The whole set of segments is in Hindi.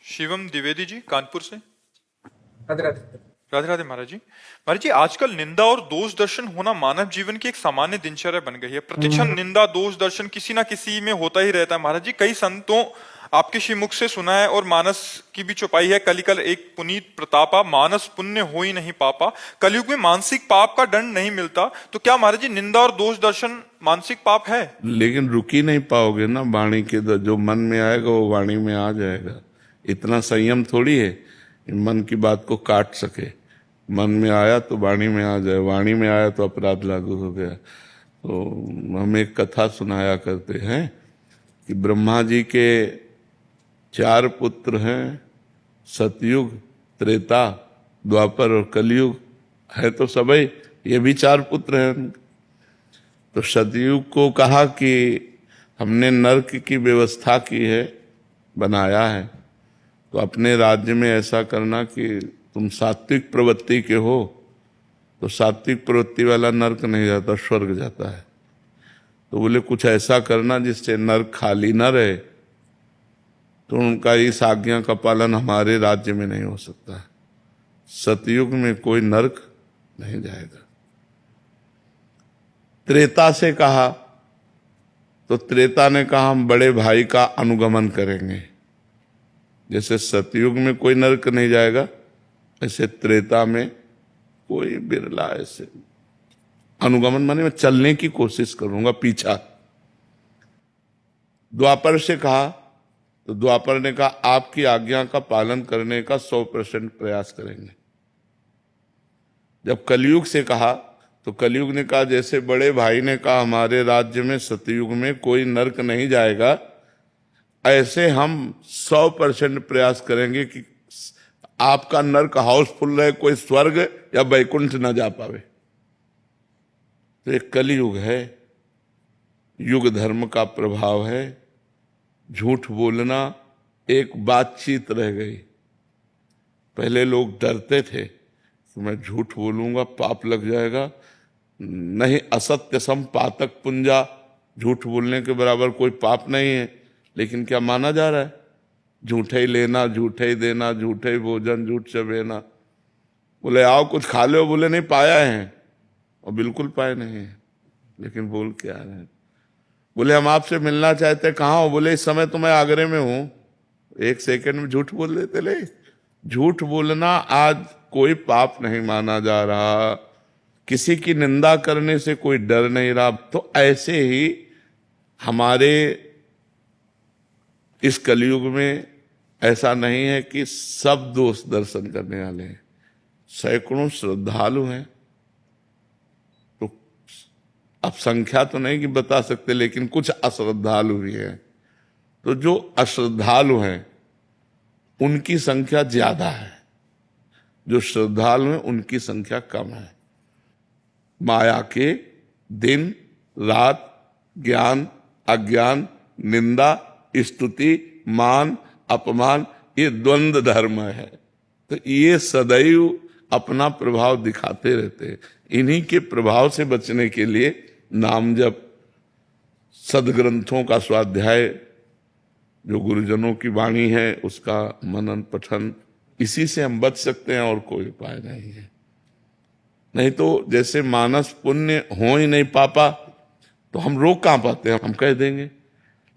शिवम द्विवेदी जी कानपुर से। राधे राधे। राधे राधे महाराज जी। महाराज जी, आजकल निंदा और दोष दर्शन होना मानव जीवन की एक सामान्य दिनचर्या बन गई है। प्रतिक्षण निंदा दोष दर्शन किसी ना किसी में होता ही रहता है। महाराज जी, कई संतों आपके श्रीमुख से सुना है और मानस की भी छुपाई है। कलिकल एक पुनीत प्रतापा, मानस पुण्य हो ही नहीं पापा। कलयुग में मानसिक पाप का दंड नहीं मिलता, तो क्या महाराज जी निंदा और दोष दर्शन मानसिक पाप है? लेकिन रुक ही नहीं पाओगे ना। वाणी के जो मन में आएगा वो वाणी में आ जाएगा। इतना संयम थोड़ी है मन की बात को काट सके। मन में आया तो वाणी में आ जाए, वाणी में आया तो अपराध लागू हो गया। तो हम एक कथा सुनाया करते हैं कि ब्रह्मा जी के 4 पुत्र हैं। सतयुग, त्रेता, द्वापर और कलयुग है तो सबई, ये भी 4 पुत्र हैं। तो सतयुग को कहा कि हमने नरक की व्यवस्था की है, बनाया है, तो अपने राज्य में ऐसा करना कि तुम सात्विक प्रवृत्ति के हो, तो सात्विक प्रवृत्ति वाला नरक नहीं जाता, स्वर्ग जाता है। तो बोले कुछ ऐसा करना जिससे नरक खाली न रहे। तो उनका इस आज्ञा का पालन हमारे राज्य में नहीं हो सकता है। सतयुग में कोई नरक नहीं जाएगा। त्रेता से कहा तो त्रेता ने कहा हम बड़े भाई का अनुगमन करेंगे। जैसे सतयुग में कोई नरक नहीं जाएगा, ऐसे त्रेता में कोई बिरला ऐसे अनुगमन माने मैं चलने की कोशिश करूंगा पीछा। द्वापर से कहा तो द्वापर ने कहा आपकी आज्ञा का पालन करने का 100% प्रयास करेंगे। जब कलयुग से कहा तो कलयुग ने कहा जैसे बड़े भाई ने कहा हमारे राज्य में सतयुग में कोई नरक नहीं जाएगा, ऐसे हम 100% प्रयास करेंगे कि आपका नरक हाउसफुल रहे, कोई स्वर्ग या वैकुंठ न जा पावे। तो एक कलयुग है, युग धर्म का प्रभाव है। झूठ बोलना एक बातचीत रह गई। पहले लोग डरते थे कि मैं झूठ बोलूंगा पाप लग जाएगा। नहीं, असत्य सम पातक पुंजा, झूठ बोलने के बराबर कोई पाप नहीं है। लेकिन क्या माना जा रहा है? झूठे ही लेना, झूठे ही देना, झूठे ही भोजन, झूठ चबेना। बोले आओ कुछ खा लो, बोले नहीं पाया है, और बिल्कुल पाए नहीं है, लेकिन बोल के आ रहे हैं। बोले हम आपसे मिलना चाहते, कहाँ हो? बोले इस समय तो मैं आगरे में हूं। 1 सेकंड में झूठ बोल देते। ले, झूठ बोलना आज कोई पाप नहीं माना जा रहा। किसी की निंदा करने से कोई डर नहीं रहा। तो ऐसे ही हमारे इस कलयुग में ऐसा नहीं है कि सब दोस्त दर्शन करने वाले हैं। सैकड़ों श्रद्धालु हैं। तो अब संख्या तो नहीं कि बता सकते, लेकिन कुछ अश्रद्धालु भी हैं। तो जो अश्रद्धालु हैं उनकी संख्या ज्यादा है, जो श्रद्धालु हैं उनकी संख्या कम है। माया के दिन रात, ज्ञान अज्ञान, निंदा स्तुति, मान अपमान, ये द्वंद्व धर्म है। तो ये सदैव अपना प्रभाव दिखाते रहते हैं। इन्हीं के प्रभाव से बचने के लिए नाम जप, सदग्रंथों का स्वाध्याय, जो गुरुजनों की वाणी है उसका मनन पठन, इसी से हम बच सकते हैं और कोई उपाय नहीं है। नहीं तो जैसे मानस पुण्य हो ही नहीं पापा, तो हम रोक कहां पाते हैं? हम कह देंगे।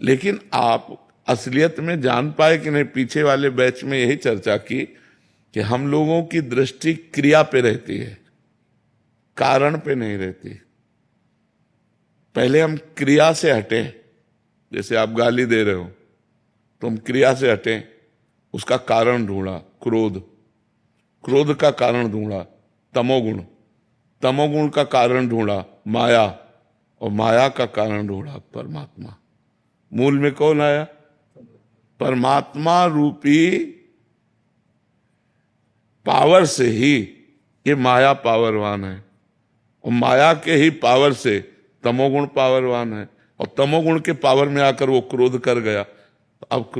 लेकिन आप असलियत में जान पाए कि नहीं? पीछे वाले बैच में यही चर्चा की कि हम लोगों की दृष्टि क्रिया पे रहती है, कारण पे नहीं रहती। पहले हम क्रिया से हटें। जैसे आप गाली दे रहे हो तो हम क्रिया से हटें, उसका कारण ढूंढा क्रोध, क्रोध का कारण ढूंढा तमोगुण, तमोगुण का कारण ढूंढा माया, और माया का कारण ढूंढा परमात्मा। मूल में कौन आया? परमात्मा रूपी पावर से ही ये माया पावरवान है, और माया के ही पावर से तमोगुण पावरवान है, और तमोगुण के पावर में आकर वो क्रोध कर गया। तो अब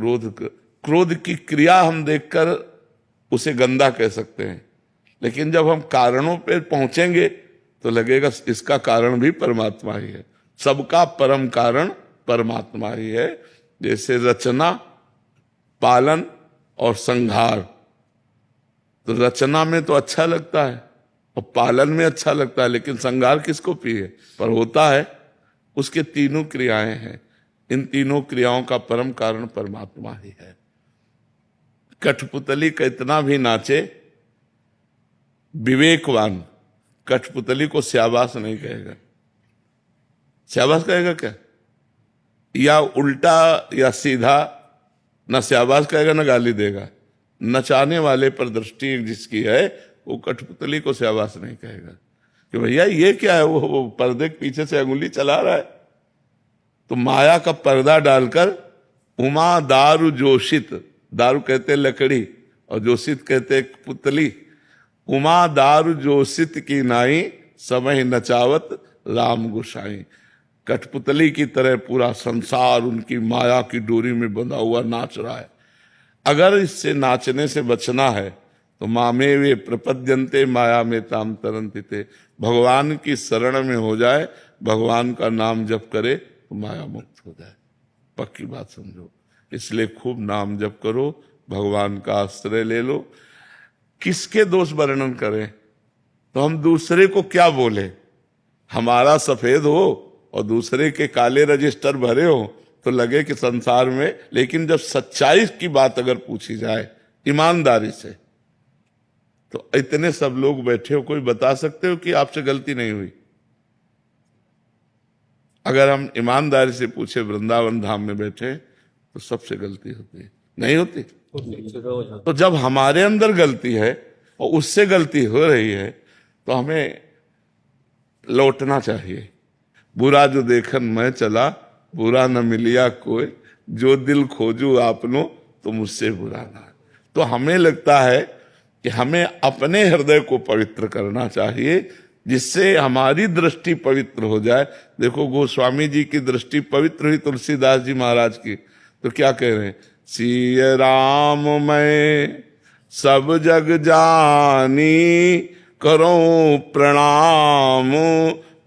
क्रोध की क्रिया हम देखकर उसे गंदा कह सकते हैं, लेकिन जब हम कारणों पे पहुंचेंगे तो लगेगा इसका कारण भी परमात्मा ही है। सबका परम कारण परमात्मा ही है। जैसे रचना, पालन और संहार। तो रचना में तो अच्छा लगता है और पालन में अच्छा लगता है, लेकिन संहार किसको पिए? पर होता है, उसके तीनों क्रियाएं हैं। इन तीनों क्रियाओं का परम कारण परमात्मा ही है। कठपुतली का इतना भी नाचे, विवेकवान कठपुतली को स्याबास नहीं कहेगा। स्याबास कहेगा क्या? या उल्टा या सीधा, न स्याबास कहेगा न गाली देगा। नचाने वाले पर दृष्टि जिसकी है वो कठपुतली को स्याबास नहीं कहेगा कि भैया ये क्या है, वो पर्दे के पीछे से अंगुली चला रहा है। तो माया का पर्दा डालकर उमा दारू जोशित, दारू कहते लकड़ी और जोशित कहते पुतली, उमा दारू जोशित की नाई समय नचावत राम गोसाई। कठपुतली की तरह पूरा संसार उनकी माया की डोरी में बंधा हुआ नाच रहा है। अगर इससे नाचने से बचना है तो मामे वे प्रपद्यंते माया में ताम तरंति थे, भगवान की शरण में हो जाए, भगवान का नाम जप करे तो माया मुक्त हो जाए। पक्की बात समझो। इसलिए खूब नाम जप करो, भगवान का आश्रय ले लो। किसके दोष वर्णन करें तो हम दूसरे को क्या बोले? हमारा सफेद हो और दूसरे के काले रजिस्टर भरे हो तो लगे कि संसार में, लेकिन जब सच्चाई की बात अगर पूछी जाए ईमानदारी से, तो इतने सब लोग बैठे हो, कोई बता सकते हो कि आपसे गलती नहीं हुई? अगर हम ईमानदारी से पूछे, वृंदावन धाम में बैठे तो सबसे गलती होती है, नहीं होती? तो जब हमारे अंदर गलती है और उससे गलती हो रही है तो हमें लौटना चाहिए। बुरा जो देखन मैं चला, बुरा न मिलिया कोई, जो दिल खोजू आपनो तो मुझसे बुरा ना। तो हमें लगता है कि हमें अपने हृदय को पवित्र करना चाहिए, जिससे हमारी दृष्टि पवित्र हो जाए। देखो गोस्वामी जी की दृष्टि पवित्र हुई तुलसीदास जी महाराज की, तो क्या कह रहे हैं? सिय राम मैं सब जग जानी, करो प्रणाम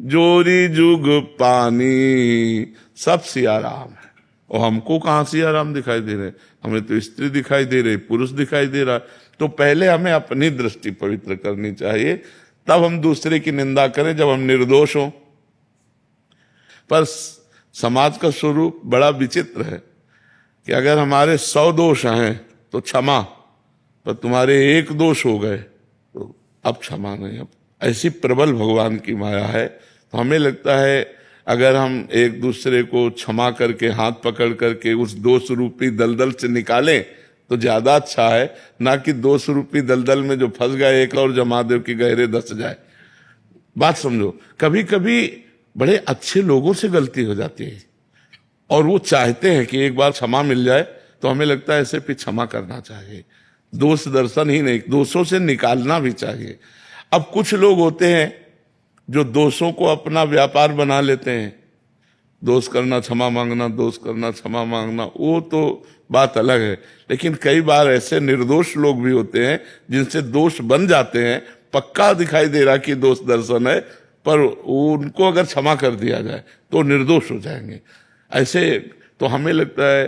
जोरी जुग पानी। सब सिया राम है और हमको कहां सिया राम दिखाई दे रहे? हमें तो स्त्री दिखाई दे रही, पुरुष दिखाई दे रहा। तो पहले हमें अपनी दृष्टि पवित्र करनी चाहिए, तब हम दूसरे की निंदा करें जब हम निर्दोष हों। पर समाज का स्वरूप बड़ा विचित्र है कि अगर हमारे 100 दोष हैं तो क्षमा, पर तुम्हारे 1 दोष हो गए तो अब क्षमा नहीं। अब ऐसी प्रबल भगवान की माया है। तो हमें लगता है अगर हम एक दूसरे को क्षमा करके, हाथ पकड़ करके उस दोष रूपी दलदल से निकालें तो ज्यादा अच्छा है, ना कि दोष रूपी दलदल में जो फंस गए एक और जमा दो कि गहरे धंस जाए। बात समझो। कभी कभी बड़े अच्छे लोगों से गलती हो जाती है और वो चाहते हैं कि एक बार क्षमा मिल जाए, तो हमें लगता है ऐसे फिर क्षमा करना चाहिए। दोष दर्शन ही नहीं, दोषों से निकालना भी चाहिए। अब कुछ लोग होते हैं जो दोषों को अपना व्यापार बना लेते हैं। दोष करना क्षमा मांगना, दोष करना क्षमा मांगना, वो तो बात अलग है। लेकिन कई बार ऐसे निर्दोष लोग भी होते हैं जिनसे दोष बन जाते हैं, पक्का दिखाई दे रहा कि दोष दर्शन है, पर उनको अगर क्षमा कर दिया जाए तो निर्दोष हो जाएंगे। ऐसे तो हमें लगता है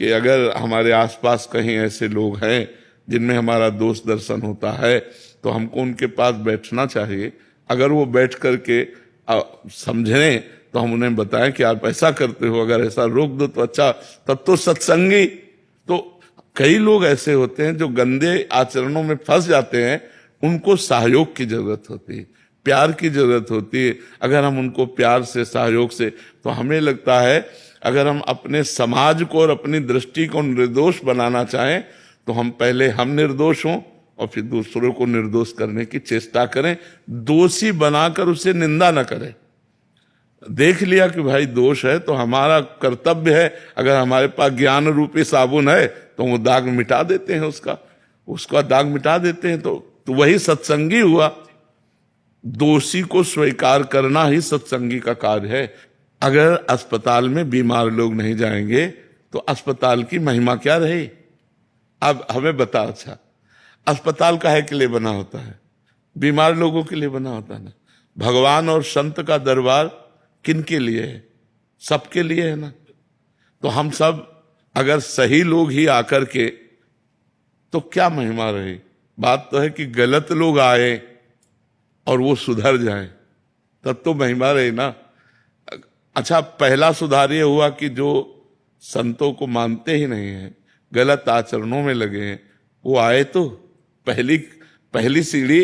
कि अगर हमारे आसपास कहीं ऐसे लोग हैं जिनमें हमारा दोष दर्शन होता है तो हमको उनके पास बैठना चाहिए। अगर वो बैठ करके समझें तो हम उन्हें बताएं कि आप ऐसा करते हो, अगर ऐसा रोक दो तो अच्छा, तब तो सत्संगी। तो कई लोग ऐसे होते हैं जो गंदे आचरणों में फंस जाते हैं, उनको सहयोग की जरूरत होती है, प्यार की जरूरत होती है। अगर हम उनको प्यार से, सहयोग से, तो हमें लगता है अगर हम अपने समाज को और अपनी दृष्टि को निर्दोष बनाना चाहें तो हम पहले हम निर्दोष हों और फिर दूसरों को निर्दोष करने की चेष्टा करें। दोषी बनाकर उसे निंदा न करें। देख लिया कि भाई दोष है तो हमारा कर्तव्य है, अगर हमारे पास ज्ञान रूपी साबुन है तो वो दाग मिटा देते हैं, उसका दाग मिटा देते हैं। तो वही सत्संगी हुआ। दोषी को स्वीकार करना ही सत्संगी का कार्य है। अगर अस्पताल में बीमार लोग नहीं जाएंगे तो अस्पताल की महिमा क्या रही? अब हमें बता, अच्छा अस्पताल काहे के लिए बना होता है? बीमार लोगों के लिए बना होता है ना। भगवान और संत का दरबार किन के लिए है? सबके लिए है ना। तो हम सब अगर सही लोग ही आकर के तो क्या महिमा रही। बात तो है कि गलत लोग आए और वो सुधर जाएं, तब तो महिमा रही ना। अच्छा, पहला सुधार ये हुआ कि जो संतों को मानते ही नहीं है, गलत आचरणों में लगे हैं, वो आए तो पहली सीढ़ी।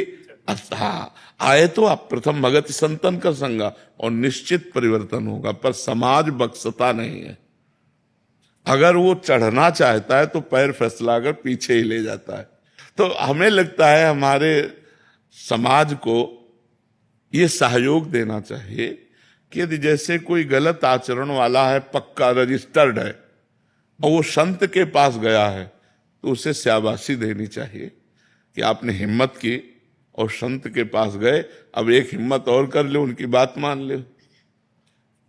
हाँ, आए तो आप प्रथम भगत संतन का संगा, और निश्चित परिवर्तन होगा। पर समाज बख्शता नहीं है। अगर वो चढ़ना चाहता है तो पैर फिसलाकर पीछे ही ले जाता है। तो हमें लगता है हमारे समाज को ये सहयोग देना चाहिए कि यदि जैसे कोई गलत आचरण वाला है, पक्का रजिस्टर्ड है, और वो संत के पास गया है, तो उसे शाबाशी देनी चाहिए कि आपने हिम्मत की और संत के पास गए, अब एक हिम्मत और कर ले, उनकी बात मान ले।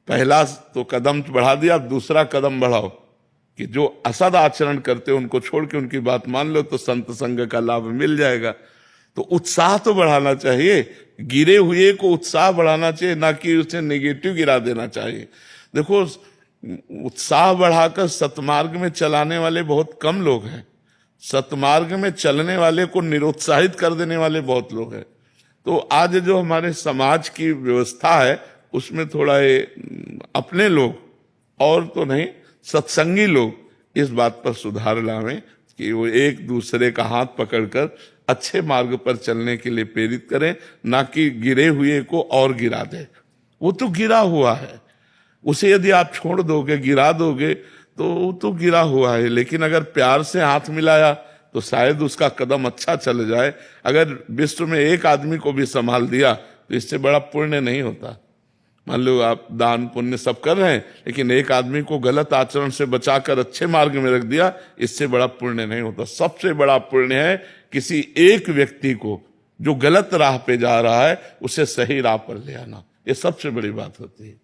पहला तो कदम बढ़ा दिया, अब दूसरा कदम बढ़ाओ कि जो असद आचरण करते हैं उनको छोड़ के उनकी बात मान लो, तो संत संग का लाभ मिल जाएगा। तो उत्साह तो बढ़ाना चाहिए, गिरे हुए को उत्साह बढ़ाना चाहिए, ना कि उसे नेगेटिव गिरा देना चाहिए। देखो, उत्साह बढ़ाकर सतमार्ग में चलाने वाले बहुत कम लोग हैं, सतमार्ग में चलने वाले को निरुत्साहित कर देने वाले बहुत लोग हैं। तो आज जो हमारे समाज की व्यवस्था है उसमें थोड़ा ये अपने लोग, और तो नहीं सत्संगी लोग, इस बात पर सुधार लावें कि वो एक दूसरे का हाथ पकड़कर अच्छे मार्ग पर चलने के लिए प्रेरित करें, ना कि गिरे हुए को और गिरा दे। वो तो गिरा हुआ है, उसे यदि आप छोड़ दोगे, गिरा दोगे, तो वो तो गिरा हुआ है। लेकिन अगर प्यार से हाथ मिलाया तो शायद उसका कदम अच्छा चल जाए। अगर विश्व में एक आदमी को भी संभाल दिया तो इससे बड़ा पुण्य नहीं होता। मान लो आप दान पुण्य सब कर रहे हैं, लेकिन एक आदमी को गलत आचरण से बचाकर अच्छे मार्ग में रख दिया, इससे बड़ा पुण्य नहीं होता। सबसे बड़ा पुण्य है किसी एक व्यक्ति को जो गलत राह पे जा रहा है उसे सही राह पर ले आना, ये सबसे बड़ी बात होती है।